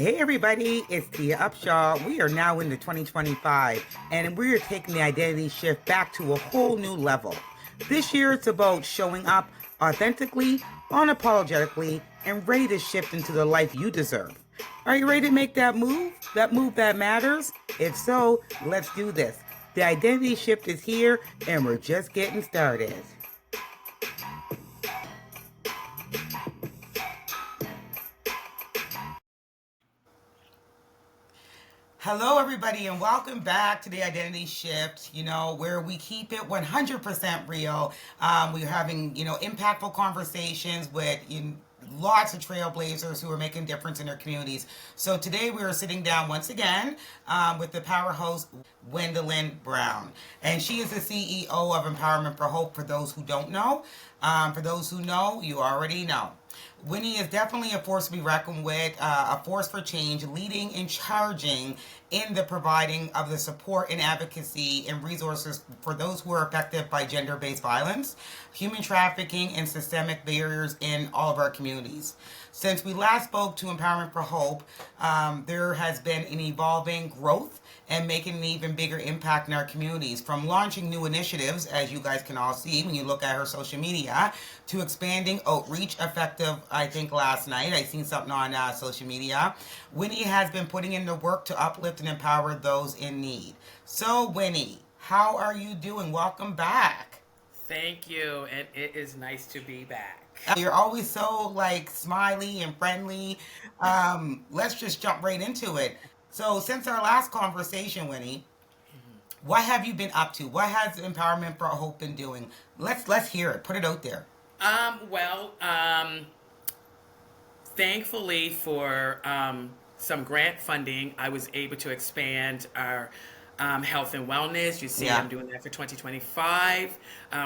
Hey everybody, it's Tia Upshaw. We are now into 2025 and we are taking the identity shift back to a whole new level. This year it's about showing up authentically, unapologetically, and ready to shift into the life you deserve. Are you ready to make that move? That move that matters? If so, let's do this. The identity shift is here and we're just getting started. Hello, everybody, and welcome back to the Identity Shift, where we keep it 100% real. We're having, impactful conversations with lots of trailblazers who are making a difference in their communities. So today we are sitting down once again with the powerhouse, Winnie Brown. And she is the CEO of Empowerment for Hope, for those who don't know. For those who know, you already know. Winnie is definitely a force to be reckoned with, a force for change, leading and charging in the providing of the support and advocacy and resources for those who are affected by gender-based violence, human trafficking, and systemic barriers in all of our communities. Since we last spoke to Empowerment for Hope, there has been an evolving growth and making an even bigger impact in our communities, from launching new initiatives, as you guys can all see when you look at her social media, to expanding outreach. Effective, I think last night I seen something on social media. Winnie has been putting in the work to uplift and empower those in need. So Winnie, how are you doing? Welcome back. Thank you, and it is nice to be back. You're always so like smiley and friendly. Let's just jump right into it. So since our last conversation, Winnie, what have you been up to? What has Empowerment for Hope been doing? Let's hear it. Put it out there. Well, thankfully for some grant funding, I was able to expand our health and wellness. You see, Yeah. I'm doing that for 2025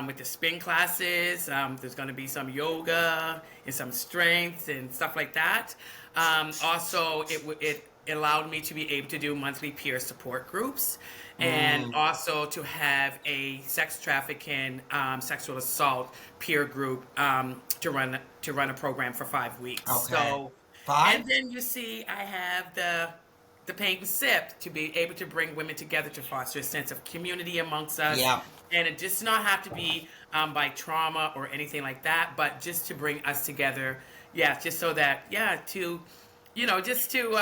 with the spin classes. There's going to be some yoga and some strength and stuff like that. Also, it allowed me to be able to do monthly peer support groups, and Mm, also to have a sex trafficking, sexual assault peer group to run a program for 5 weeks. okay. So, Five? and then you see, I have the paint and sip to be able to bring women together to foster a sense of community amongst us, Yeah. and it does not have to be by trauma or anything like that, but just to bring us together. Yeah, just so that, yeah, to just to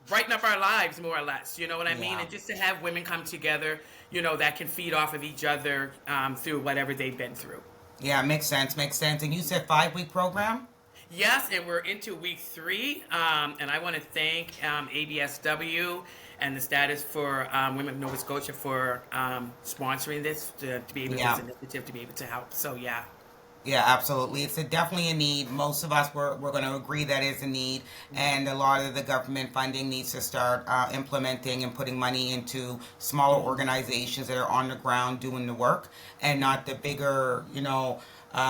brighten up our lives, more or less. You know what I mean? Yeah. And just to have women come together, that can feed off of each other through whatever they've been through. Yeah, makes sense, makes sense. And you said 5 week program? Yes, and we're into week 3, and I want to thank ABSW and the status for Women of Nova Scotia for sponsoring this, to be able to Yeah. this initiative to be able to help. So yeah. Yeah, absolutely. It's definitely a need. Most of us we're going to agree that is a need, and a lot of the government funding needs to start implementing and putting money into smaller organizations that are on the ground doing the work, and not the bigger,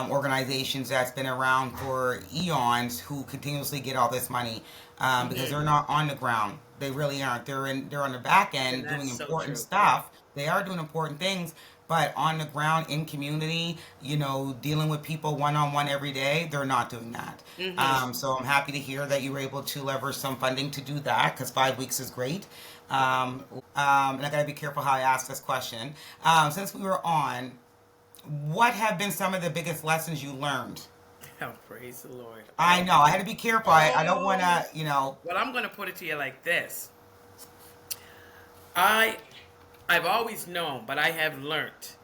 organizations that's been around for eons who continuously get all this money, because they're Hmm. not on the ground. They really aren't. They're on the back And end doing that's so important true. Yeah. stuff. They are doing important things, but on the ground in community, dealing with people one on one every day, they're not doing that. Hmm. So I'm happy to hear that you were able to leverage some funding to do that, because 5 weeks is great. And I got to be careful how I ask this question. Since we were on, what have been some of the biggest lessons you learned? Oh, praise the Lord. I know I had to be careful. I don't want Oh, to. well, I'm going to put it to you like this. I I've always known, but I have learned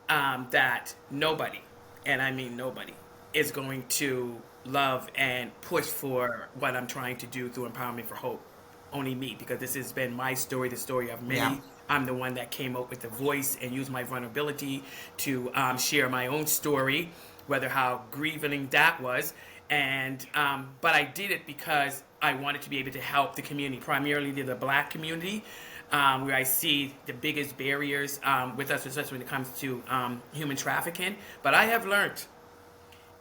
that nobody, and I mean nobody, is going to love and push for what I'm trying to do through Empowerment for Hope. Only me, because this has been my story, the story of Yeah. many. I'm the one that came up with the voice and used my vulnerability to share my own story, whether how grieving that was. And but I did it because I wanted to be able to help the community, primarily the Black community, where I see the biggest barriers with us, especially when it comes to human trafficking. But I have learned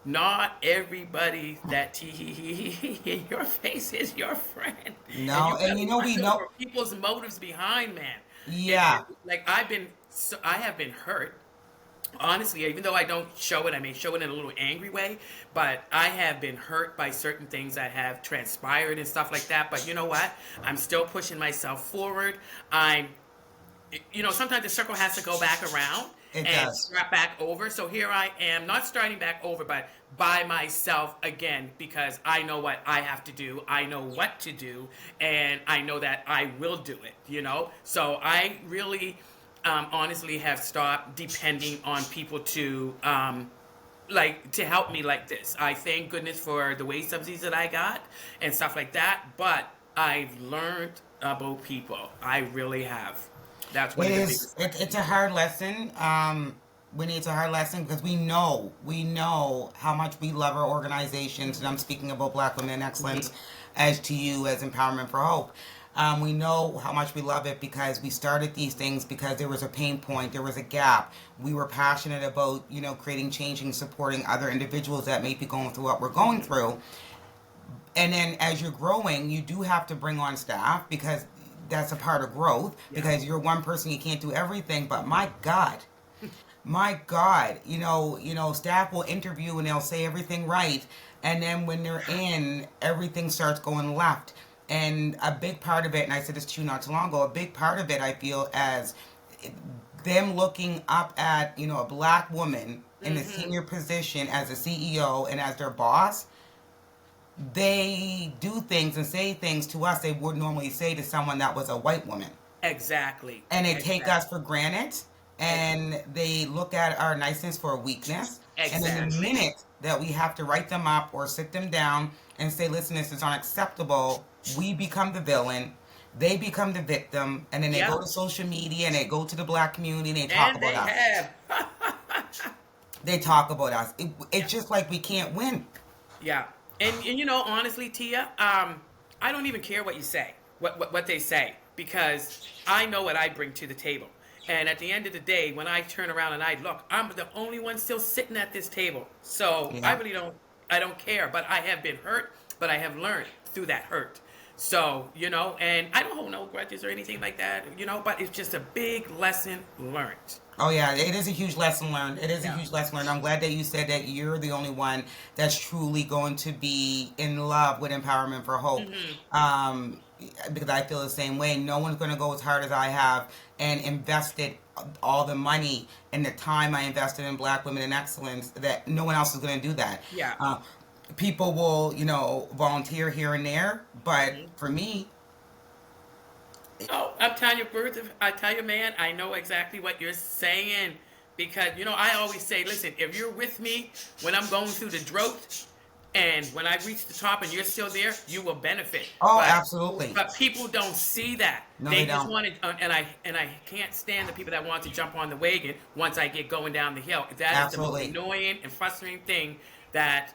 not everybody that in your face is your friend, and No, you and gotta we watch out know. for people's motives behind, man. Yeah. Like I have been hurt honestly, even though I don't show it, I may show it in a little angry way, but I have been hurt by certain things that have transpired and stuff like that. But you know what? I'm still pushing myself forward. I'm, sometimes the circle has to go back around It and does. start back over. So here I am, not starting back over, but by myself again, because I know what I have to do. I know what to do, and I know that I will do it. So I really, honestly have stopped depending on people to, to help me like this. I thank goodness for the wage subsidies that I got and stuff like that, but I've learned about people. I really have. That's one It of the is. biggest It's lessons. a hard lesson. Winnie, it's a hard lesson because we know how much we love our organizations, and I'm speaking about Black Women in Excellence, Mhm. as to you as Empowerment for Hope. We know how much we love it because we started these things because there was a pain point, there was a gap. We were passionate about creating change and supporting other individuals that may be going through what we're going Mhm. through. And then as you're growing, you do have to bring on staff because that's a part of growth, Yeah. because you're one person, you can't do everything. But my god, staff will interview and they'll say everything right, and then when they're in, everything starts going left. And a big part of it, and I said this to you not too long ago, a big part of it, I feel, as them looking up at a black woman in a Mhm. senior position as a CEO and as their boss, they do things and say things to us they would normally say to someone that was a white woman. Exactly. And they take us Exactly. for granted, and they look at our niceness for a weakness. And then the Exactly. minute that we have to write them up or sit them down and say, listen, this is unacceptable, we become the villain. They become the victim, and then they go Yep. to social media and they go to the black community and they talk And about they us. have. They talk about us. It's Yep. just like we can't win. Yeah. And honestly, Tia, I don't even care what you say, what they say, because I know what I bring to the table. And at the end of the day, when I turn around and I look, I'm the only one still sitting at this table. So I Yeah. really don't care. But I have been hurt, but I have learned through that hurt. So, and I don't hold no grudges or anything like that, but it's just a big lesson learned. Oh yeah, it is a huge lesson learned. It is a Yeah. huge lesson learned. I'm glad that you said that you're the only one that's truly going to be in love with Empowerment for Hope. Hmm. Um, because I feel the same way. No one's going to go as hard as I have and invested all the money and the time I invested in Black Women in Excellence. That no one else is going to do that. Yeah. Uh, People will, volunteer here and there, but Hmm. for me, Oh, I'm telling you, birds. I tell you, man, I know exactly what you're saying because I always say, listen, if you're with me when I'm going through the drought, and when I reach the top and you're still there, you will benefit. oh, But absolutely, but people don't see that. no, they They just don't. want to, and I can't stand the people that want to jump on the wagon once I get going down the hill. That is the most Absolutely, annoying and frustrating thing that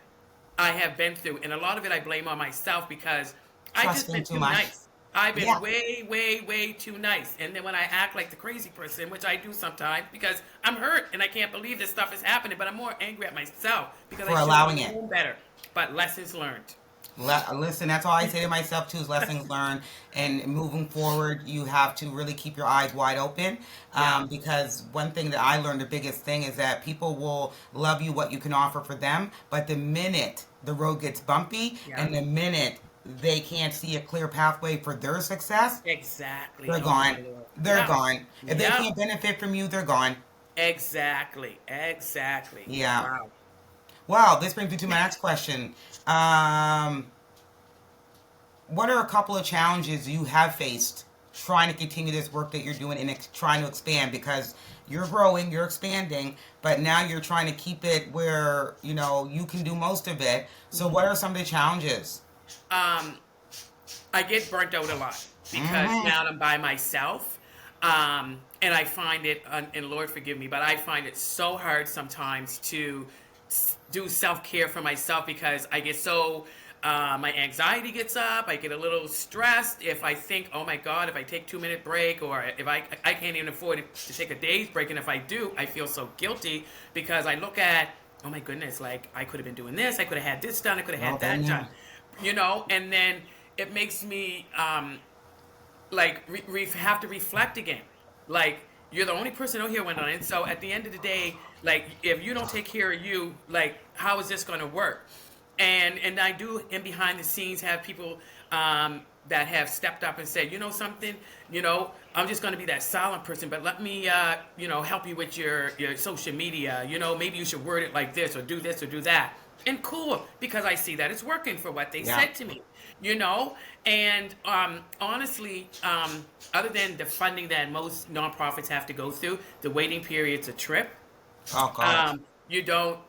I have been through, and a lot of it I blame on myself because I just trusting been too too much. nice. I've been Yeah, way, way, way too nice. And then when I act like the crazy person, which I do sometimes, because I'm hurt and I can't believe this stuff is happening, but I'm more angry at myself because I for should have allowing it. known better. But lessons learned. Listen, that's all I say to myself too, is lessons learned. And moving forward, you have to really keep your eyes wide open, Yeah. because one thing that I learned, the biggest thing, is that people will love you what you can offer for them, but the minute the road gets bumpy Yeah. and the minute they can't see a clear pathway for their success, Exactly. they're Oh my gone. lord. They're Yeah. gone. If they Yep. can't benefit from you, they're gone. Exactly. Exactly. Yeah. Wow. Wow, this brings me to my next question. Um, what are a couple of challenges you have faced trying to continue this work that you're doing and trying to expand, because you're growing, you're expanding, but now you're trying to keep it where you can do most of it. So what Mhm. are some of the challenges? Um, I get burnt out a lot because Hmm. now I'm by myself. And I find it, and Lord forgive me, but I find it so hard sometimes to do self care for myself because I get so, my anxiety gets up. I get a little stressed if I think, oh my God, if I take 2 minute break, or if I can't even afford to take a day's break. And if I do, I feel so guilty because I look at, oh my goodness, like I could have been doing this. I could have had this done. I could have Well, had then, that done, yeah. and then it makes me, like have to reflect again. Like, you're the only person out here went on it. So at the end of the day, like if you don't take care of you, like how is this going to work? And I do in behind the scenes have people that have stepped up and said, you know something, I'm just going to be that silent person, but let me help you with your social media. Maybe you should word it like this or do that. And cool, because I see that it's working for what they Yeah. said to me, you know? And honestly, other than the funding that most nonprofits have to go through, the waiting period's a trip. Oh God. You don't,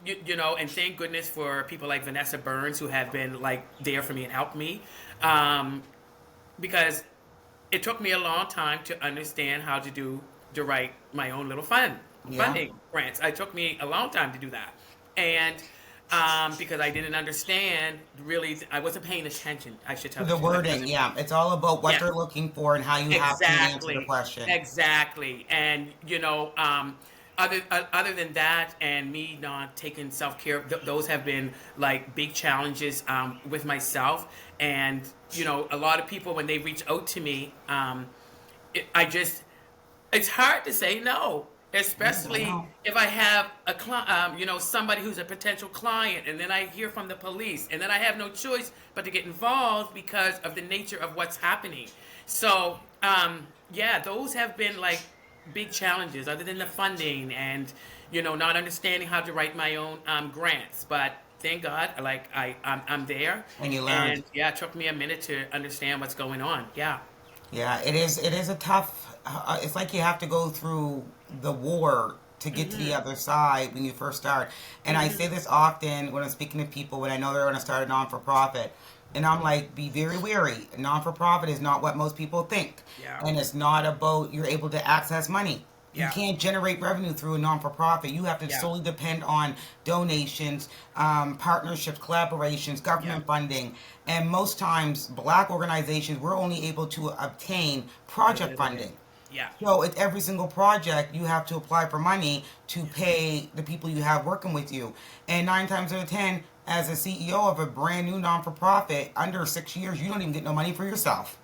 and thank goodness for people like Vanessa Burns who have been like there for me and helped me, um, because it took me a long time to understand how to write my own little Yeah. funding grants. It took me a long time to do that, and because I didn't understand really, I wasn't paying attention. I should tell the The truth. I wording, wasn't. yeah. It's all about what Yeah. they're looking for and how you have to answer the Exactly, question. exactly, and other than that, and me not taking self care, those have been like big challenges with myself, and a lot of people when they reach out to me, I just it's hard to say no, Yeah, I especially know. if I have somebody who's a potential client, and then I hear from the police, and then I have no choice but to get involved because of the nature of what's happening. So, yeah, those have been like big challenges, other than the funding and not understanding how to write my own grants. But thank God, like I'm there, And you learned. and yeah, it took me a minute to understand what's going on. Yeah. Yeah, it is. It is a tough. It's like you have to go through the war to get to the Mhm. other side when you first start. And I say Mhm. this often when I'm speaking to people when I know they're going to start a non for profit. And I'm like, be very wary. A non for profit is not what most people think. Yeah. And it's not about you're able to access money. You Yeah. can't generate revenue through a non for profit. You have to Yeah. solely depend on donations, partnerships, collaborations, Yeah. government funding. And most times, black organizations, we're only able to obtain project Limited it. funding. Yeah. So it's every single project you have to apply for money to Yeah. pay the people you have working with you. And 9 times out of 10, as a CEO of a brand new non for profit, under 6 years, you don't even get no money for yourself.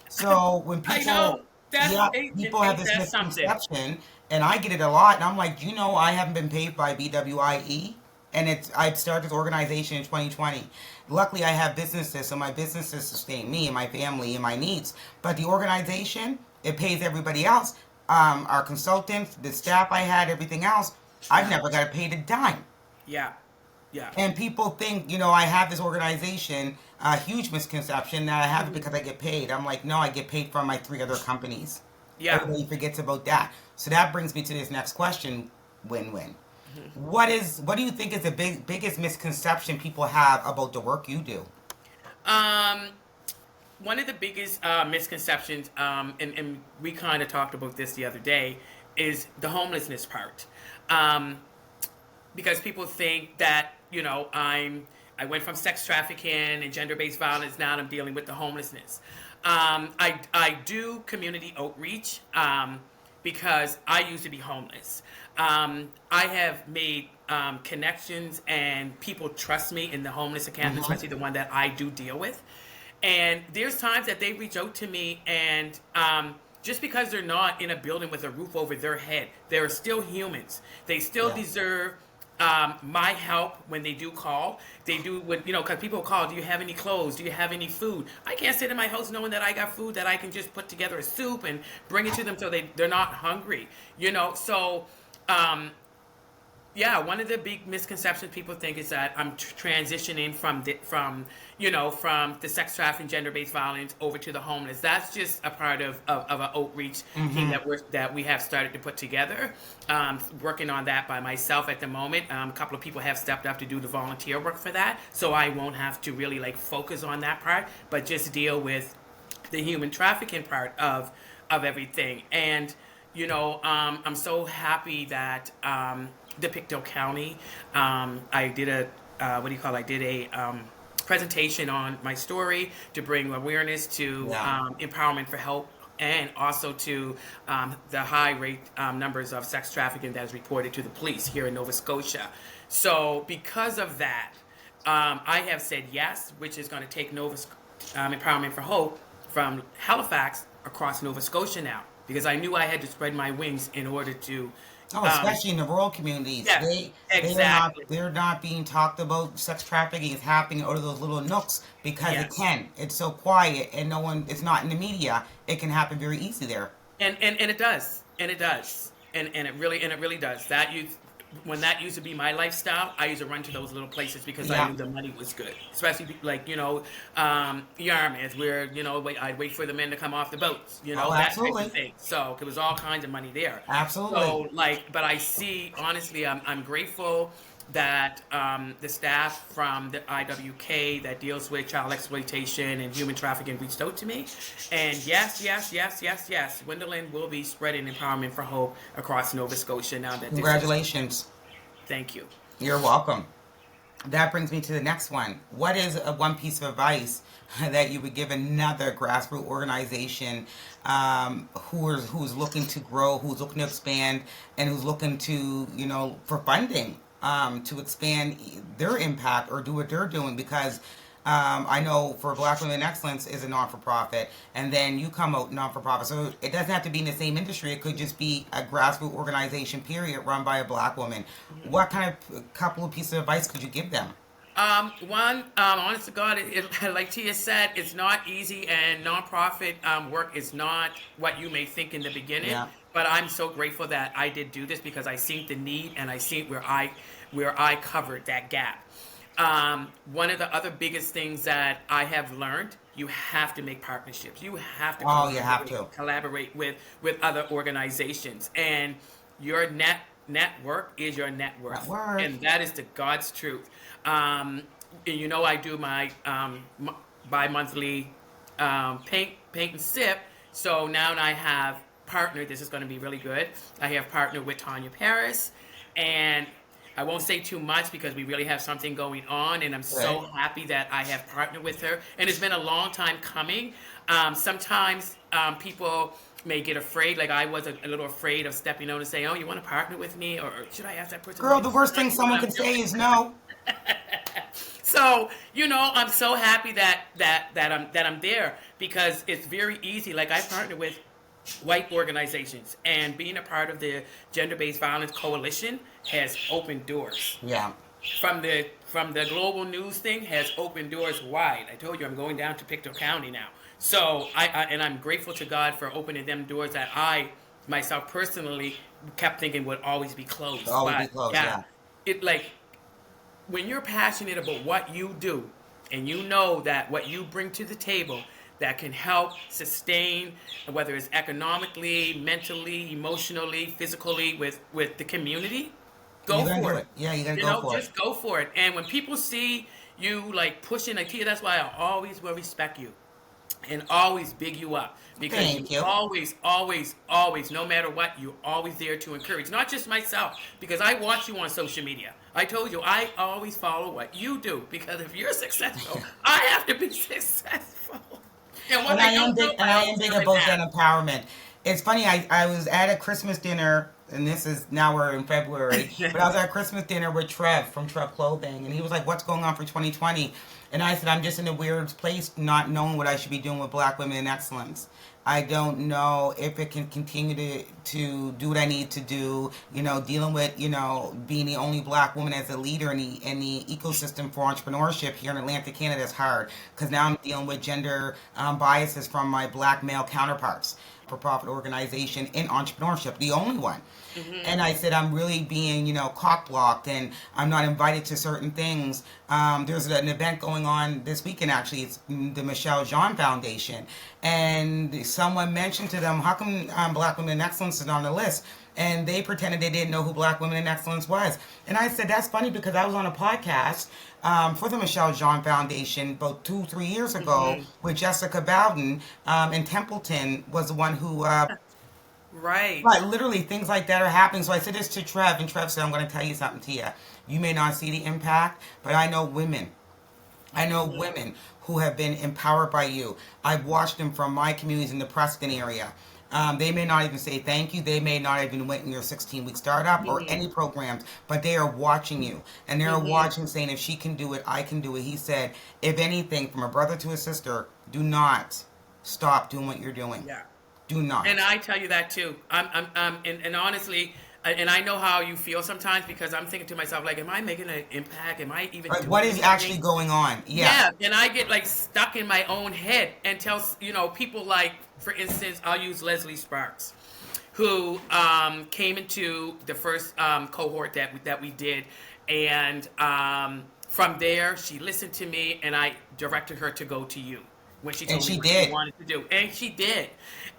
So when I people, know. That's yeah, ain't, people have ain't this that something? misconception, and I get it a lot, and I'm like, do you know I haven't been paid by BWIE? And I started this organization in 2020. Luckily, I have businesses, so my businesses sustain me and my family and my needs. But the organization, it pays everybody else. Our consultants, the staff I had, everything else. I've Yeah. never got paid a dime. Yeah. Yeah. And people think, I have this organization, a huge misconception that I have it Mhm. because I get paid. I'm like, no, I get paid from my 3 other companies. Yeah. Everybody forgets about that. So that brings me to this next question, win-win. Mhm. What do you think is the biggest misconception people have about the work you do? Um, One of the biggest misconceptions, and we kind of talked about this the other day, is the homelessness part. Um, because people think that I went from sex trafficking and gender-based violence. Now I'm dealing with the homelessness. I do community outreach because I used to be homeless. I have made connections, and people trust me in the homeless encampment, Mm-hmm. especially the one that I do deal with. And there's times that they reach out to me, and just because they're not in a building with a roof over their head, they're still humans. They still Yeah. deserve my help when they do call. They do, because people call, do you have any clothes? Do you have any food? I can't sit in my house knowing that I got food that I can just put together a soup and bring it to them so they're not hungry. So um, yeah, one of the big misconceptions people think is that I'm transitioning from the sex trafficking, gender-based violence over to the homeless. That's just a part of an outreach team Mm-hmm. that we have started to put together. Working on that by myself at the moment. A couple of people have stepped up to do the volunteer work for that, so I won't have to really like focus on that part, but just deal with the human trafficking part of everything. And I'm so happy that DePicto County, I did a what do you call it? I did a presentation on my story to bring awareness to Yeah. empowerment for help, and also to the high rate numbers of sex trafficking that is reported to the police here in Nova Scotia. So because of that, I have said yes, which is going to take Empowerment for Hope from Halifax across Nova Scotia now. because I knew I had to spread my wings in order to, Oh, um, especially in the rural communities, yeah, exactly, they're not being talked about. Sex trafficking is happening out of those little nooks because it yes. can. It's so quiet and no one. It's not in the media. It can happen very easy there. And it does, and it does, and it really does. That used when that used to be my lifestyle. I used to run to those little places because I Yeah. knew the money was good, especially like Yarmouth, where I'd wait for the men to come off the boats, Oh, that type of absolutely, thing. So there was all kinds of money there. absolutely. So like, but I see honestly, I'm grateful that the staff from the IWK that deals with child exploitation and human trafficking reached out to me. And yes, yes, yes, yes, yes, Gwendolyn will be spreading empowerment for hope across Nova Scotia now that this is. Congratulations. Thank you. You're welcome. That brings me to the next one. What is one piece of advice that you would give another grassroots organization who's looking to grow, who's looking to expand, and who's looking to, for funding to expand their impact or do what they're doing? Because I know for Black Women in Excellence is a non-for-profit, and then you come out non-for-profit. So it doesn't have to be in the same industry. It could just be a grassroots organization, period, run by a Black woman. What kind of couple of pieces of advice could you give them? Honest to God, like Tia said, it's not easy, and nonprofit work is not what you may think in the beginning. Yeah. But I'm so grateful that I did do this because I seen the need and I seen where I covered that gap. One of the other biggest things that I have learned, you have to make partnerships. You have to Oh, you have to. collaborate with other organizations, and your network is your net worth, Network. and that is the God's truth. And I do my bi-monthly paint and sip. So now I have partnered. This is going to be really good. I have partnered with Tanya Paris, and I won't say too much because we really have something going on, and I'm so Right. happy that I have partnered with her. And it's been a long time coming. Sometimes people may get afraid, like I was a little afraid of stepping out and saying, "Oh, you want to partner with me?" Or should I ask that person? Girl, the worst thing someone could say is no. So I'm so happy that I'm there because it's very easy. Like I partner with white organizations, and being a part of the Gender-Based Violence Coalition has opened doors. Yeah. From the global news thing has opened doors wide. I told you I'm going down to Pictou County now. So I'm grateful to God for opening them doors that I myself personally kept thinking would always be closed. Always be But close, yeah, yeah. it like when you're passionate about what you do and you know that what you bring to the table that can help sustain, whether it's economically, mentally, emotionally, physically, with the community, go You're gonna do for it. it. Yeah, you gotta go for it. Just go for it. And when people see you like pushing a key, that's why I always will respect you and always big you up because you Thank you. always, always, always, no matter what, you're always there to encourage. Not just myself, because I watch you on social media. I told you I always follow what you do because if you're successful, I have to be successful. And what And I don't do, and I I always am big tell it about that back. empowerment. It's funny. I was at a Christmas dinner, and this is now we're in February. But I was at a Christmas dinner with Trev from Trev Clothing, and he was like, "What's going on for 2020?" And I said, "I'm just in a weird place, not knowing what I should be doing with Black Women in Excellence. I don't know if it can continue to do what I need to do. Dealing with being the only Black woman as a leader in the ecosystem for entrepreneurship here in Atlantic Canada is hard because now I'm dealing with gender biases from my Black male counterparts." For profit organization in entrepreneurship, the only one. And I said, I'm really being, cock blocked and I'm not invited to certain things. There's an event going on this weekend, actually. It's the Michelle Jean Foundation. And someone mentioned to them, how come Black Women in Excellence is on the list? And they pretended they didn't know who Black Women in Excellence was. And I said, that's funny because I was on a podcast for the Michelle Jean Foundation about 2-3 years ago with Jessica Bowden, and Templeton was the one who Right. but literally things like that are happening. So I said this to Trev, and Trev said, I'm going to tell you something, Tia. You may not see the impact, but I know women. I know women who have been empowered by you. I've watched them from my communities in the Preston area. They may not even say thank you. They may not even went in your 16-week startup or any programs, but they are watching you. And they're watching saying, if she can do it, I can do it. He said, if anything, from a brother to a sister, do not stop doing what you're doing. Yeah. Do And not. I tell you that too. And honestly, and I know how you feel sometimes because I'm thinking to myself, like, am I making an impact? Am I even Like, what doing is actually anything? going on? Yeah. Yeah, and I get like stuck in my own head and tell people like, for instance, I'll use Leslie Sparks, who came into the first cohort that we did, and from there she listened to me, and I directed her to go to you when she And told me she what she did. wanted to do, and she did.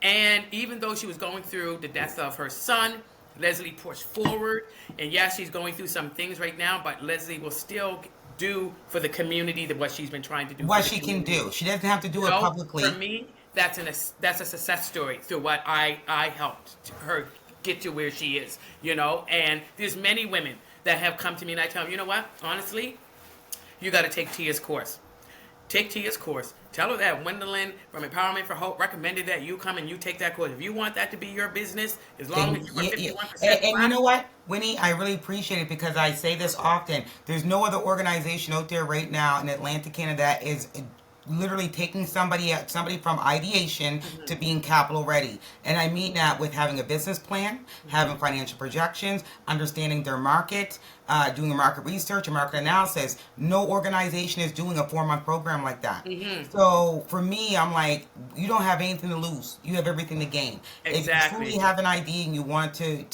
And even though she was going through the death of her son, Leslie pushed forward, and yes, she's going through some things right now, but Leslie will still do for the community what she's been trying to do for What the she can do. community. She doesn't have to do You it know, for publicly. me, that's a success story through what I helped her get to where she is. And there's many women that have come to me, and I tell them, you know what? Honestly, you got to take Tia's course. Take Tia's course. Tell her that Gwendolyn from Empowerment for Hope recommended that you come and you take that course. If you want that to be your business, as long Then as you're a yeah, yeah. 51% And you black. know what, Winnie, I really appreciate it because I say this often. There's no other organization out there right now in Atlanta, Canada that is literally taking somebody from ideation to Hmm. being capital ready. And I mean that with having a business plan, Hmm. having financial projections, understanding their market, doing a market research, a market analysis. No organization is doing a 4-month program like that. Hmm. So for me, I'm like, you don't have anything to lose. You have everything to gain. If you truly Exactly. have an idea and you want to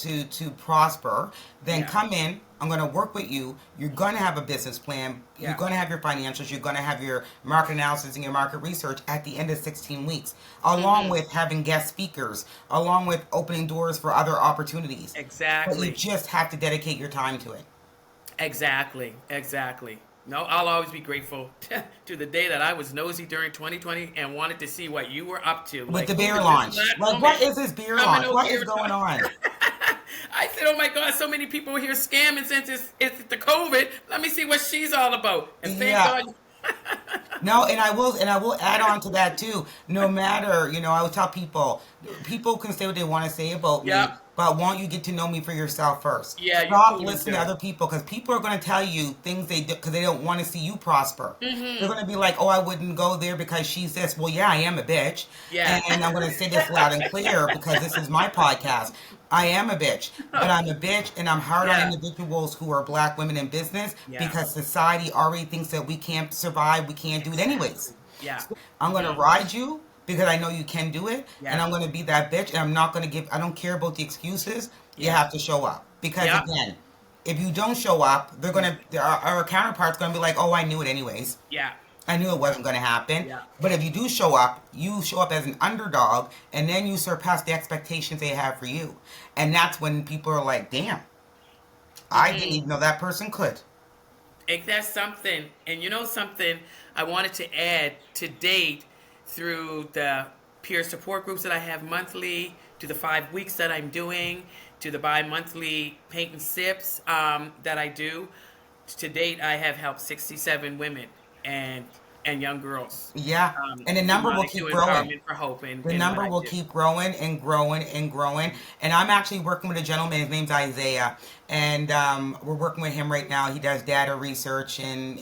prosper, then Yeah. come in. I'm going to work with you. You're going to have a business plan. You're Yeah. going to have your financials. You're going to have your market analysis and your market research at the end of 16 weeks, along Hmm. with having guest speakers, along with opening doors for other opportunities. But you Exactly. just have to dedicate your time to it. Exactly, exactly. No, I'll always be grateful to the day that I was nosy during 2020 and wanted to see what you were up to. With Like, the who beer is this launch. black Like, woman what is this beer coming launch? over What is here? going on? I said, oh my God, so many people here scamming since it's the COVID. Let me see what she's all about. And thank Yeah. God. No, and I will add on to that too. No matter, I would tell people, people can say what they want to say about me, Yep. but won't you get to know me for yourself first? Yeah, you Stop cool and listening to good. other people because people are going to tell you things they do because they don't want to see you prosper. They're Mm-hmm. going to be like, "Oh, I wouldn't go there because she says, well, yeah, I am a bitch," Yeah. and I'm going to say this loud and clear because this is my podcast. I am a bitch, but I'm a bitch and I'm hard on Yeah. individuals who are black women in business Yeah. because society already thinks that we can't survive, we can't do it anyways. Exactly. Yeah. I'm going to Mm-hmm. ride you because I know you can do it, and Yeah. I'm going to be that bitch, and I'm not going to I don't care about the excuses. You Yeah. have to show up. Because Yep. again, if you don't show up, they're going to, our counterpart's going to be like, oh, I knew it anyways. Yeah. I knew it wasn't going to happen. Yeah. But if you do show up, you show up as an underdog, and then you surpass the expectations they have for you. And that's when people are like, damn, I didn't Mm-hmm. even know that person could. Ain't that something? And you know something I wanted to add to date through the peer support groups that I have monthly, to the 5 weeks that I'm doing, to the bi-monthly paint and sips that I do. To date, I have helped 67 women and young girls Yeah. And the through number will through keep growing. Empowerment for Hope The and what number I will do. keep growing and growing and growing. And I'm actually working with a gentleman. His name's Isaiah, and we're working with him right now. He does data research and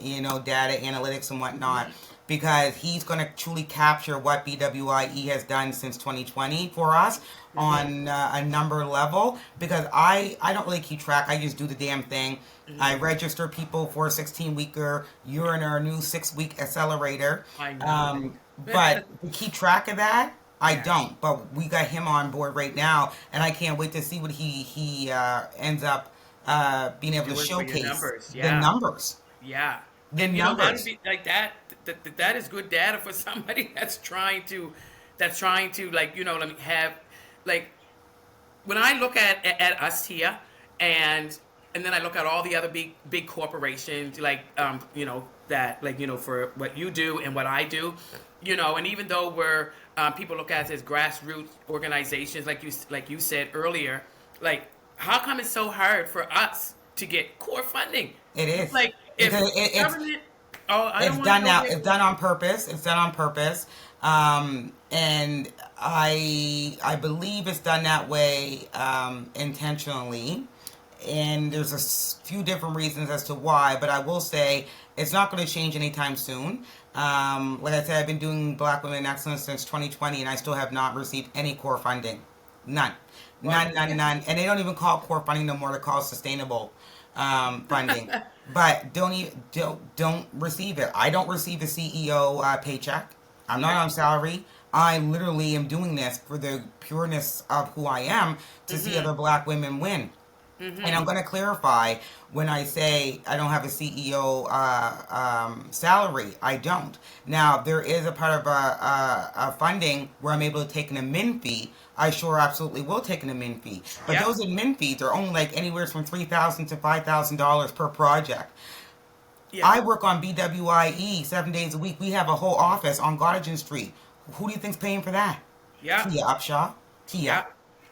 data analytics and whatnot. Hmm. Because he's going to truly capture what BWIE has done since 2020 for us Hmm. on a number level. Because I don't really keep track. I just do the damn thing. I Hmm. register people for a 16-weeker. You're in our new 6-week accelerator. I know. But to keep track of that, I Yeah. don't. But we got him on board right now, and I can't wait to see what he ends up being able to Doing for your showcase numbers. the Yeah. numbers. Yeah. The And that'd numbers. be like that. That is good data for somebody that's trying to like let me have like when I look at us here and then I look at all the other big corporations like that like for what you do and what I do, and even though we're people look at us as grassroots organizations like you said earlier, like how come it's so hard for us to get core funding? It is Like if because government, oh, I don't it's want to done go now. there. It's done on purpose. It's done on purpose, and I believe it's done that way intentionally. And there's few different reasons as to why, but I will say it's not going to change anytime soon Like I said, I've been doing Black Women in Excellence since 2020, and I still have not received any core funding. None. Well, None, none, none. And they don't even call it core funding no more. They call it sustainable funding. But don't receive it. I don't receive a CEO paycheck. I'm not on salary. I literally am doing this for the pureness of who I am to see other Black women win. And I'm going to clarify when I say I don't have a CEO salary. I don't. Now, there is a part of a funding where I'm able to take an admin fee. I sure absolutely will take an admin fee. But yeah, those admin fees are only like anywhere from $3,000 to $5,000 per project. yeah, I work on BWIE 7 days a week. We have a whole office on Gottingen Street. Who do you think's paying for that? yeah, Tia Upshaw. Tia. yeah,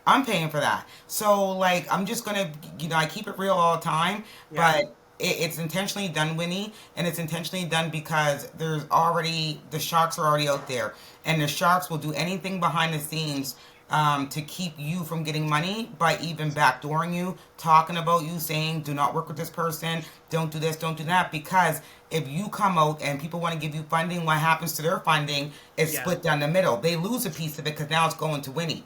I'm paying for that. So, like, I'm just gonna, I keep it real all the time, yeah, but it's intentionally done, Winnie, and it's intentionally done because the sharks are already out there, and the sharks will do anything behind the scenes to keep you from getting money by even backdooring you, talking about you, saying, do not work with this person, don't do this, don't do that, because if you come out and people want to give you funding, what happens to their funding is yeah. split down the middle. They lose a piece of it because now it's going to Winnie,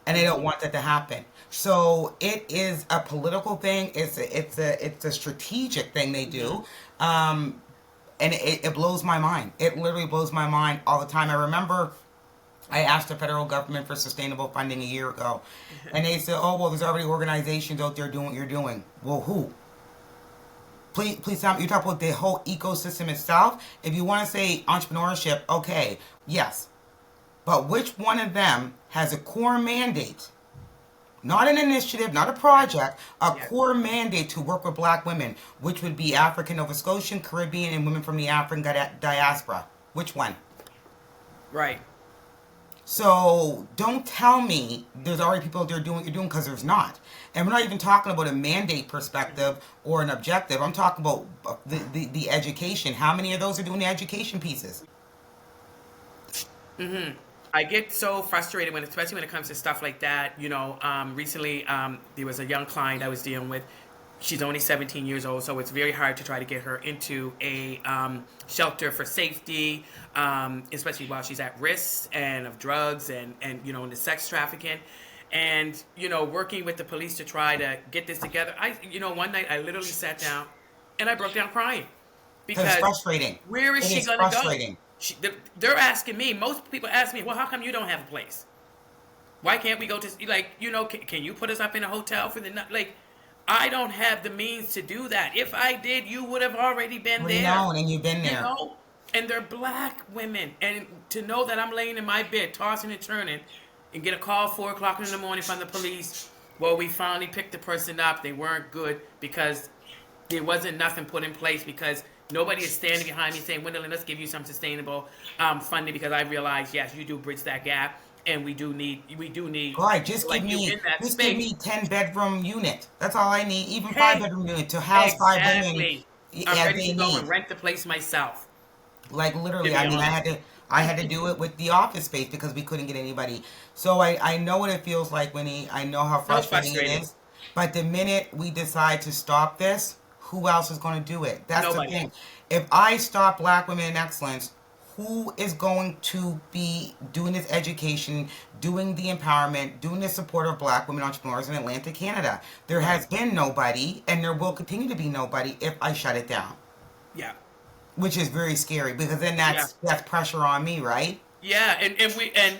and they don't want that to happen. So it is a political thing. It's a strategic thing they do, and it blows my mind. It literally blows my mind all the time. I remember I asked the federal government for sustainable funding a year ago, and they said, "Oh well, there's already organizations out there doing what you're doing." Well, who? Please tell me. You talk about the whole ecosystem itself. If you want to say entrepreneurship, okay, yes, but which one of them has a core mandate? Not an initiative, not a project, a Yeah. core mandate to work with Black women, which would be African, Nova Scotian, Caribbean, and women from the African diaspora. Which one? Right. So don't tell me there's already people out there doing what you're doing, because there's not. And we're not even talking about a mandate perspective or an objective. I'm talking about the education. How many of those are doing the education pieces? I get so frustrated when, especially when it comes to stuff like that. Recently there was a young client I was dealing with. She's only 17 years old, so it's very hard to try to get her into a shelter for safety, especially while she's at risk and of drugs and in the sex trafficking. And working with the police to try to get this together. One night I literally sat down and I broke down crying Because it's because frustrating. where is It she is gonna go? frustrating. They're asking me. Most people ask me, "Well, how come you don't have a place? Why can't we go to can you put us up in a hotel for the night?" Like, I don't have the means to do that. If I did, you would have already been We there. know, and you've been You there. know, and they're Black women, and to know that I'm laying in my bed, tossing and turning, and get a call 4 o'clock in the morning from the police. Well, we finally picked the person up. They weren't good because there wasn't nothing put in place, because nobody is standing behind me saying, "Wendell, let's give you some sustainable funding," because I realize, yes, you do bridge that gap, and we do need All right, just like give you me in that just give space. me 10 bedroom unit. That's all I need. Even five Hey, bedroom unit to house 5 women exactly. I'm as ready they to go need. and rent the place myself. Like To literally, be I mean, honest, I had to do it with the office space because we couldn't get anybody. So I know what it feels like, Winnie. I know how so frustrating it frustrating. is. But the minute we decide to stop this, who else is going to do it? That's the Nobody. thing. If I stop Black Women in Excellence, who is going to be doing this education, doing the empowerment, doing the support of Black women entrepreneurs in Atlanta, Canada? There Right. has been nobody, and there will continue to be nobody if I shut it down, Yeah. which is very scary because then Yeah. that's pressure on me, right? Yeah, and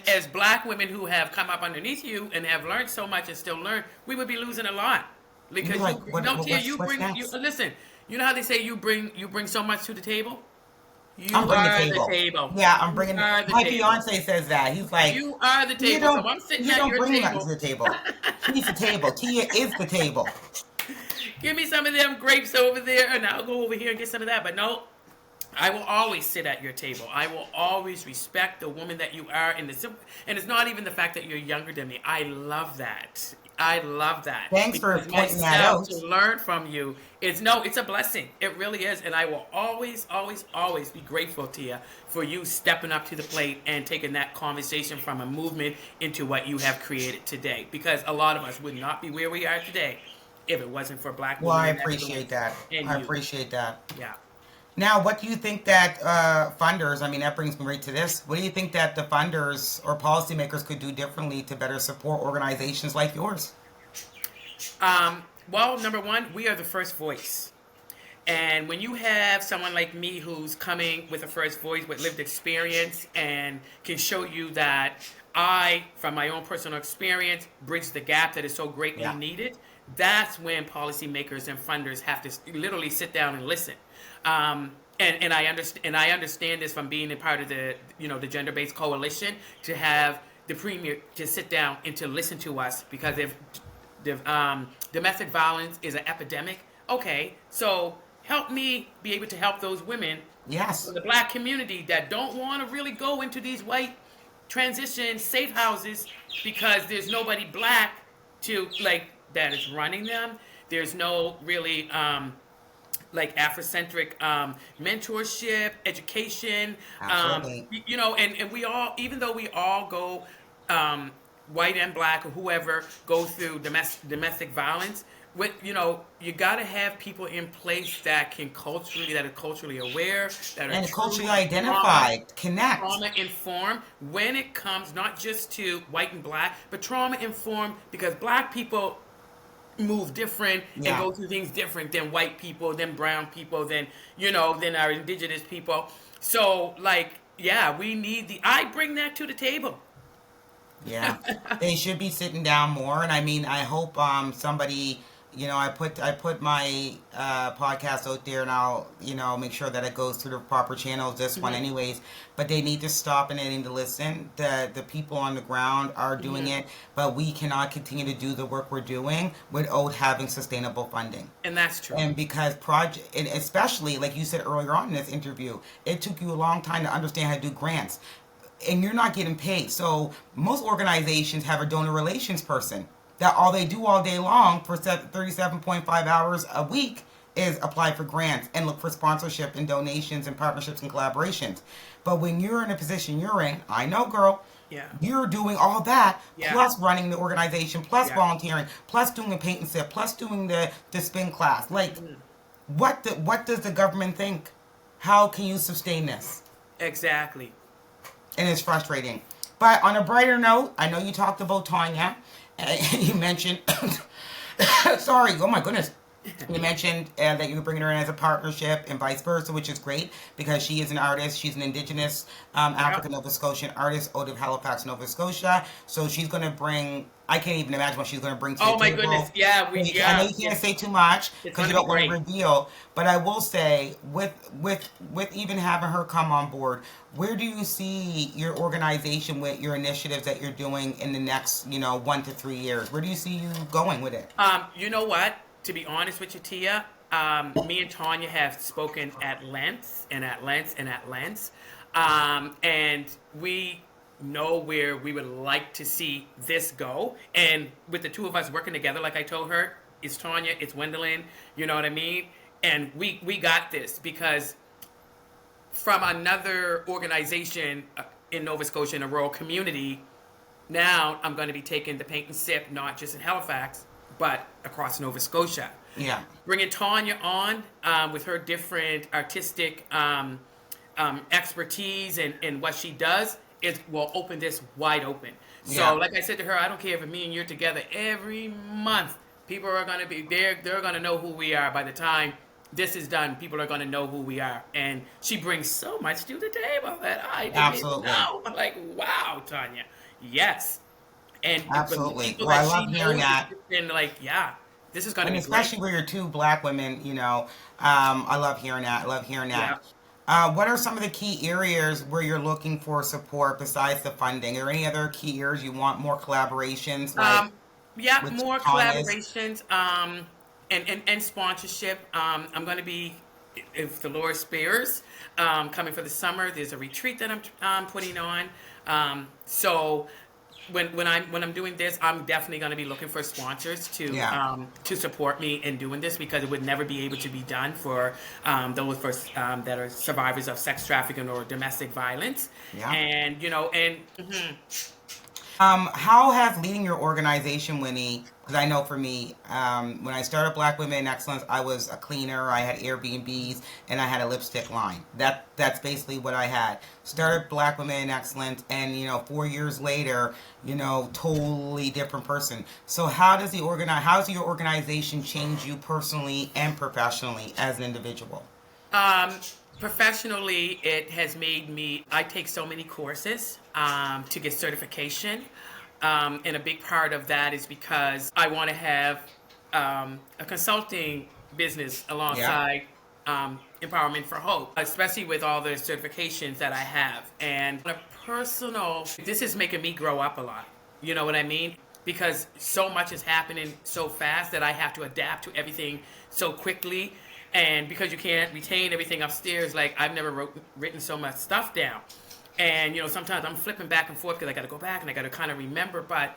as Black women who have come up underneath you and have learned so much and still learn, we would be losing a lot And you're because like, you don't care. You what's bring you next? listen. You know how they say you bring so much to the table. I'm You bringing the are the table. table. Yeah, I'm You bringing. are the My table. fiance says that he's like, You are the you table. So don't I'm sitting you at don't your bring nothing to table. the table. She's the table. Tia is the table. Give me some of them grapes over there, and I'll go over here and get some of that. But no, I will always sit at your table. I will always respect the woman that you are, and it's not even the fact that you're younger than me. I love that. I love that Thanks for because pointing that myself out. to learn from you it's a blessing. It really is, and I will always, always, always be grateful to you for you stepping up to the plate and taking that conversation from a movement into what you have created today. Because a lot of us would not be where we are today if it wasn't for Black Well, women I in appreciate excellence that. and I you. appreciate that. Yeah. Now, what do you think that funders, I mean, that brings me right to this. What do you think that the funders or policymakers could do differently to better support organizations like yours? Well, number one, we are the first voice. And when you have someone like me who's coming with a first voice with lived experience and can show you that I, from my own personal experience, bridge the gap that is so greatly Yeah. needed, that's when policymakers and funders have to literally sit down and listen. And I understand this from being a part of the the gender based coalition to have the premier to sit down and to listen to us because if domestic violence is an epidemic, okay, so help me be able to help those women Yes. in the black community that don't want to really go into these white transition safe houses because there's nobody black to like that is running them. There's no really like Afrocentric mentorship, education, Absolutely. and we all, even though we all go, white and black or whoever, go through domestic violence, you got to have people in place that are culturally aware, that are And culturally truly trauma, identified, connect. trauma informed when it comes not just to white and black, but trauma informed because black people move different and Yeah. go through things different than white people, than brown people, than our indigenous people. So like, yeah, we need I bring that to the table. Yeah, they should be sitting down more. And I mean, I hope somebody, I put my podcast out there, and I'll make sure that it goes through the proper channels. This one, Hmm. anyways. But they need to stop and they need to listen. The people on the ground are doing Hmm. it, but we cannot continue to do the work we're doing without having sustainable funding. And that's true. And because project, and especially like you said earlier on in this interview, it took you a long time to understand how to do grants, and you're not getting paid. So most organizations have a donor relations person that all they do all day long for 37.5 hours a week is apply for grants and look for sponsorship and donations and partnerships and collaborations. But when you're in a position you're in, I know, girl, Yeah. you're doing all that Yeah. plus running the organization, plus Yeah. volunteering, plus doing a paint and sip, plus doing the spin class. Like, what does the government think? How can you sustain this? Exactly. And it's frustrating. But on a brighter note, I know you talked about Tanya. You mentioned, sorry, oh my goodness. You mentioned that you were bringing her in as a partnership and vice versa, which is great because she is an artist. She's an Indigenous Yep. African Nova Scotian artist out of Halifax, Nova Scotia. So she's going to bring, I can't even imagine what she's going to bring to Oh the my table. goodness. Yeah, I know you can't say too much it's because gonna you be don't want to great. reveal, but I will say with even having her come on board, where do you see your organization with your initiatives that you're doing in the next 1 to 3 years? Where do you see you going with it? You know what? To be honest with you, Tia, me and Tanya have spoken at length and at length and at length, and we know where we would like to see this go. And with the two of us working together, like I told her, it's Tanya, it's Wendelin, you know what I mean? And we got this because from another organization in Nova Scotia in a rural community, now I'm going to be taking the paint and sip not just in Halifax, but across Nova Scotia. Yeah. Bringing Tanya on with her different artistic expertise and what she does will open this wide open. So, Yeah. like I said to her, I don't care if me and you're together every month. People are going to be there. They're going to know who we are by the time this is done. People are going to know who we are, and she brings so much to the table that I didn't Absolutely. know. I'm like, wow, Tanya, yes. And but the Absolutely. people Well, I that she love hearing knows, that. and like, yeah, this is going to And be great. especially where you're two black women, I love hearing that. I love hearing Yeah. that. What are some of the key areas where you're looking for support besides the funding? Are any other key areas you want more collaborations like Um, yeah, with more Tanya's? collaborations, and sponsorship. I'm going to be, if the Lord spares, coming for the summer. There's a retreat that I'm putting on. So when I'm doing this, I'm definitely going to be looking for sponsors Yeah. to support me in doing this because it would never be able to be done for that are survivors of sex trafficking or domestic violence. Yeah. And How has leading your organization, Winnie, Because I know for me, when I started Black Women in Excellence, I was a cleaner. I had Airbnbs and I had a lipstick line. That's basically what I had. Started Black Women in Excellence, and 4 years later, totally different person. So how does your organization change you personally and professionally as an individual? Um, Professionally, it has made me. I take so many courses to get certification, and a big part of that is because I want to have a consulting business Yeah. alongside Empowerment for Hope, especially with all the certifications that I have. And on a personal, this is making me grow up a lot. You know what I mean? Because so much is happening so fast that I have to adapt to everything so quickly. And because you can't retain everything upstairs, like I've never written so much stuff down. And sometimes I'm flipping back and forth because I got to go back and I got to kind of remember. But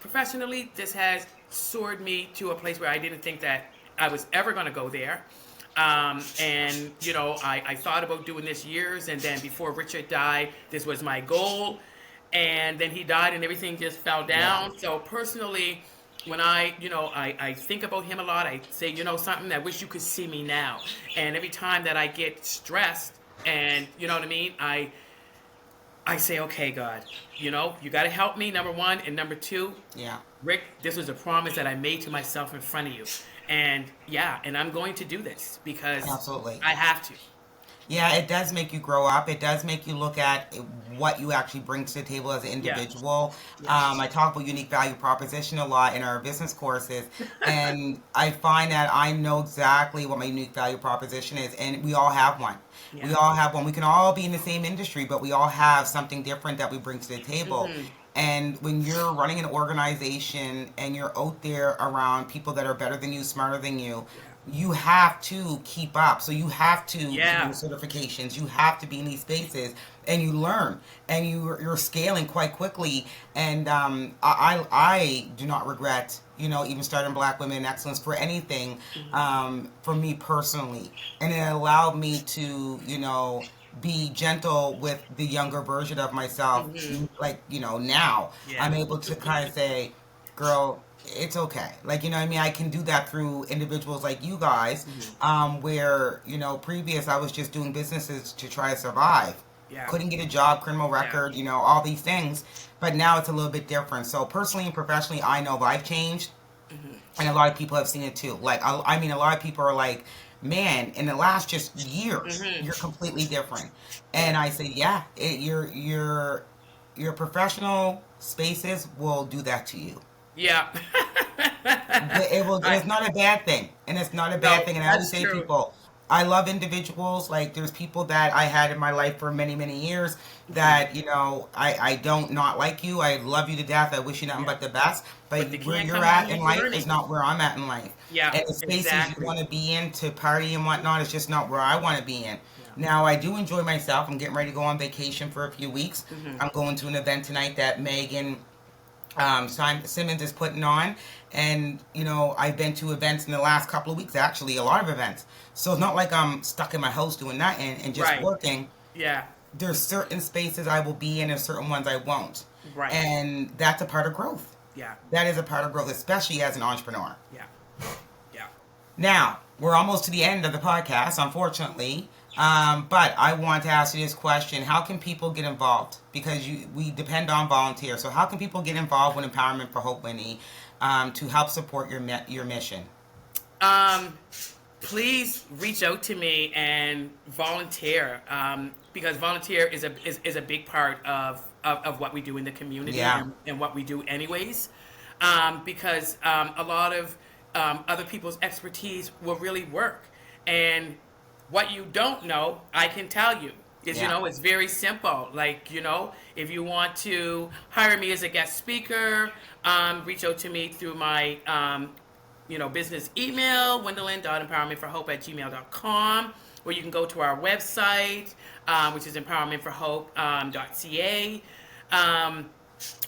professionally, this has soared me to a place where I didn't think that I was ever going to go there. And I thought about doing this years, and then before Richard died, this was my goal. And then he died, and everything just fell Yeah. down. So personally, when I think about him a lot, I say, something, I wish you could see me now. And every time that I get stressed, and you know what I mean, I say, okay, God, you got to help me, number one, and number two, Yeah. Rick, this was a promise that I made to myself in front of you. And yeah, and I'm going to do this because Absolutely. I have to. Yeah, it does make you grow up. It does make you look at what you actually bring to the table as an Yeah. individual. Yes. I talk about unique value proposition a lot in our business courses, and I find that I know exactly what my unique value proposition is, and we all have one. We Yeah. all have one. We can all be in the same industry, but we all have something different that we bring to the table. Hmm. And when you're running an organization and you're out there around people that are better than you, smarter than you, you have to keep up. So you have to do Yeah. certifications. You have to be in these spaces, and you learn, and you're scaling quite quickly. And I do not regret, even starting Black Women in Excellence for anything, for me personally, and it allowed me to, be gentle with the younger version of myself. Hmm. Like, now Yeah. I'm able to kind of say, girl, it's okay. Like, what I mean? I can do that through individuals like you guys, Hmm. where, previous I was just doing businesses to try to survive. Yeah. Couldn't get a job, criminal Yeah. record, all these things. But now it's a little bit different. So personally and professionally, I know I've changed, Hmm. and a lot of people have seen it too. Like, I mean, a lot of people are like, man, in the last just years, Hmm. you're completely different. And Yeah. I say, yeah, your professional spaces will do that to you. Yeah. It will. I It's not a bad thing, and it's not a bad No, thing. And I always that's say to true. people, I love individuals. Like there's people that I had in my life for many many years Hmm. that I don't not like you. I love you to death. I wish you nothing Yeah. but the best. But But they where can't you're come on at in your life is journey. not where I'm at in life. Yeah, And the spaces you exactly. want to be in to party and whatnot is just not where I want to be in. Yeah. Now I do enjoy myself. I'm getting ready to go on vacation for a few weeks. Hmm. I'm going to an event tonight that Megan Simmons is putting on. And, I've been to events in the last couple of weeks, actually, a lot of events. So it's not like I'm stuck in my house doing nothing and just Right. working. Yeah. There's certain spaces I will be in and certain ones I won't. Right. And that's a part of growth. Yeah. That is a part of growth, especially as an entrepreneur. Yeah. Yeah. Now, we're almost to the end of the podcast, unfortunately. But I want to ask you this question. How can people get involved? Because we depend on volunteers. So how can people get involved with Empowerment for Hope, Winnie, to help support your mission? Um, Please reach out to me and volunteer, because volunteer is a big part of what we do in the community, Yeah. and what we do anyways. Because a lot of other people's expertise will really work. And what you don't know, I can tell you. Is, Yeah. it's very simple. Like, if you want to hire me as a guest speaker, reach out to me through my business email, wendolyn.empowermentforhope@gmail.com, or you can go to our website, which is empowermentforhope.ca.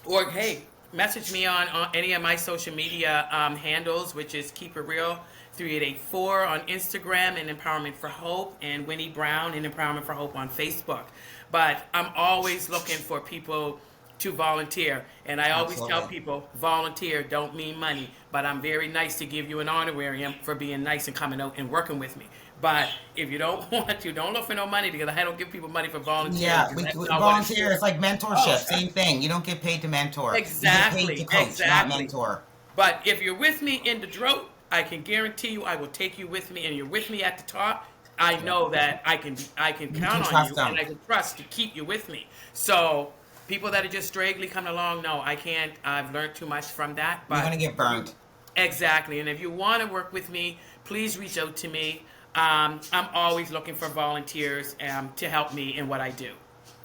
Or, hey, message me on any of my social media handles, which is Keep It Real 3884 on Instagram, and Empowerment for Hope, and Winnie Brown and Empowerment for Hope on Facebook. But I'm always looking for people to volunteer. And I always tell Absolutely. people, volunteer don't mean money, but I'm very nice to give you an honorarium for being nice and coming out and working with me. But if you don't want to, don't look for no money, because I don't give people money for volunteering. Yeah, Because that's we not what it's volunteer. for. It's like mentorship. Same thing. You don't get paid to mentor. You get paid to Exactly, coach, not exactly. mentor. But if you're with me in the drought, I can guarantee you I will take you with me, and you're with me at the top. I know that I can You can count on trust you, them. and I can trust to keep you with me. So people that are just straggly coming along, no, I can't. I've learned too much from that. You're But gonna get burned. exactly, and if you want to work with me, please reach out to me. I'm always looking for volunteers to help me in what I do.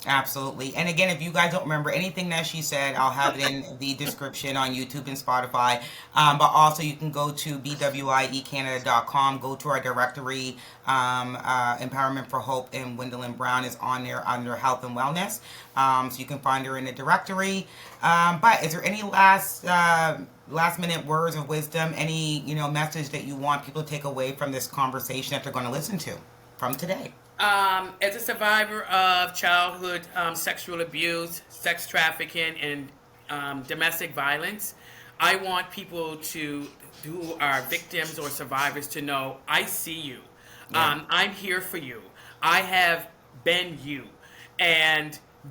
Absolutely. And again, if you guys don't remember anything that she said, I'll have it in the description on YouTube and Spotify. But also, you can go to bwiecanada.com, go to our directory. Empowerment for Hope, and Winnie Brown is on there under health and wellness. So you can find her in the directory. But is there any last minute words of wisdom, any message that you want people to take away from this conversation that they're going to listen to from today? As a survivor of childhood sexual abuse, sex trafficking, and domestic violence, I want people who are victims or survivors to know I see you. Yeah. I'm here for you. I have been you.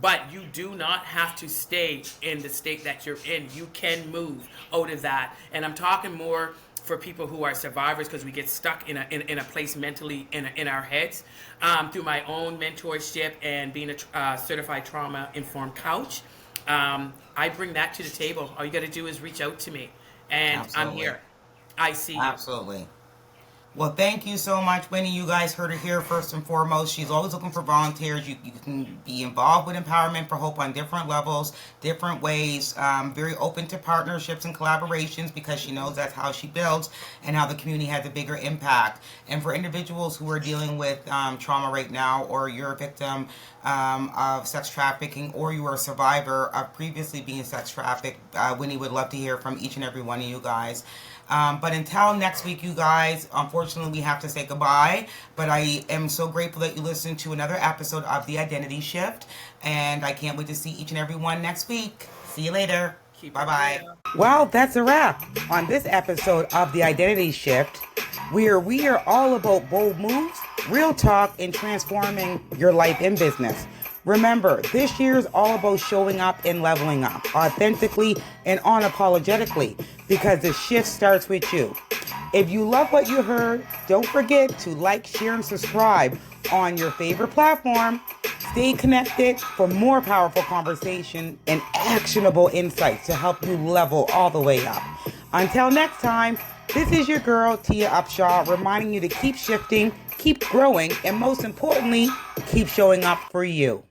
But you do not have to stay in the state that you're in. You can move out of that. And I'm talking more for people who are survivors, because we get stuck in a place mentally in our heads. Through my own mentorship and being a certified trauma informed coach, I bring that to the table. All you got to do is reach out to me, and I'm Absolutely. here. I see you. Absolutely. Well, thank you so much, Winnie. You guys heard her here first and foremost. She's always looking for volunteers. You can be involved with Empowerment for Hope on different levels, different ways. Very open to partnerships and collaborations, because she knows that's how she builds and how the community has a bigger impact. And for individuals who are dealing with trauma right now, or you're a victim of sex trafficking, or you are a survivor of previously being sex trafficked, Winnie would love to hear from each and every one of you guys. But until next week, you guys, unfortunately, we have to say goodbye. But I am so grateful that you listened to another episode of The Identity Shift. And I can't wait to see each and every one next week. See you later. Keep it Bye-bye. real. Well, that's a wrap on this episode of The Identity Shift, where we are all about bold moves, real talk, and transforming your life and business. Remember, this year is all about showing up and leveling up authentically and unapologetically, because the shift starts with you. If you love what you heard, don't forget to like, share, and subscribe on your favorite platform. Stay connected for more powerful conversation and actionable insights to help you level all the way up. Until next time, this is your girl, Tia Upshaw, reminding you to keep shifting, keep growing, and most importantly, keep showing up for you.